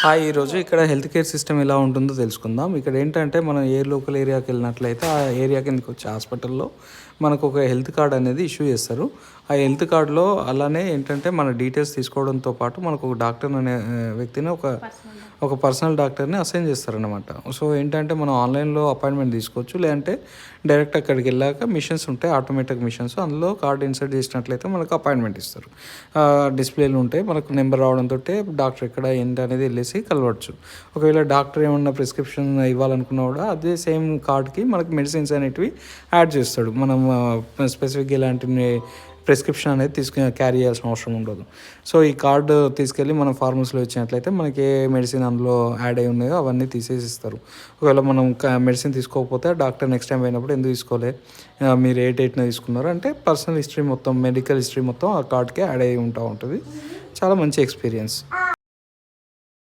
Hi! ఈరోజు ఇక్కడ health care system ఎలా ఉంటుందో తెలుసుకుందాం. ఇక్కడ ఏంటంటే మనం ఏ లోకల్ ఏరియాకి వెళ్ళినట్లయితే ఆ ఏరియా కిందకి వచ్చే హాస్పిటల్‌లో మనకు ఒక హెల్త్ కార్డ్ అనేది ఇష్యూ చేస్తారు. ఆ హెల్త్ కార్డ్‌లో అలానే ఏంటంటే మన డీటెయిల్స్ తీసుకోవడంతో పాటు మనకు ఒక డాక్టర్ అనే వ్యక్తిని ఒక పర్సనల్ డాక్టర్‌ని అసైన్ చేస్తారనమాట. సో ఏంటంటే మనం ఆన్‌లైన్‌లో అపాయింట్మెంట్ తీసుకోవచ్చు. లేదంటే డైరెక్ట్ అక్కడికి వెళ్ళాక మిషన్స్ ఉంటాయి, ఆటోమేటిక్ మిషన్స్. అందులో కార్డ్ ఇన్సర్ట్ చేసినట్లయితే మనకు అపాయింట్మెంట్ ఇస్తారు. డిస్‌ప్లేలు ఉంటాయి. మనకు నెంబర్ రావడంతోటే డాక్టర్ ఎక్కడ ఏంటి అనేది వెళ్ళేసి కలవచ్చు. ఒకవేళ డాక్టర్ ఏమన్నా ప్రిస్క్రిప్షన్ ఇవ్వాలనుకున్నా కూడా అదే సేమ్ కార్డ్‌కి మనకి మెడిసిన్స్ అనేటివి యాడ్ చేస్తాడు. మనం స్పెసిఫిక్‌గా ఇలాంటివి ప్రిస్క్రిప్షన్ అనేది క్యారీ చేయాల్సిన అవసరం ఉండదు. సో ఈ కార్డు తీసుకెళ్ళి మనం ఫార్మసీలో ఇచ్చినట్లయితే మనకి ఏ మెడిసిన్ అందులో యాడ్ అయి ఉన్నాయో అవన్నీ తీసేసి ఇస్తారు. ఒకవేళ మనం మెడిసిన్ తీసుకోకపోతే డాక్టర్ నెక్స్ట్ టైం పోయినప్పుడు ఎందుకు తీసుకోలే, మీరు ఏ డేట్‌న తీసుకున్నారు అంటే పర్సనల్ హిస్టరీ మొత్తం, మెడికల్ హిస్టరీ మొత్తం ఆ కార్డ్‌కే యాడ్ అయ్యి ఉంటుంది. చాలా మంచి ఎక్స్పీరియన్స్.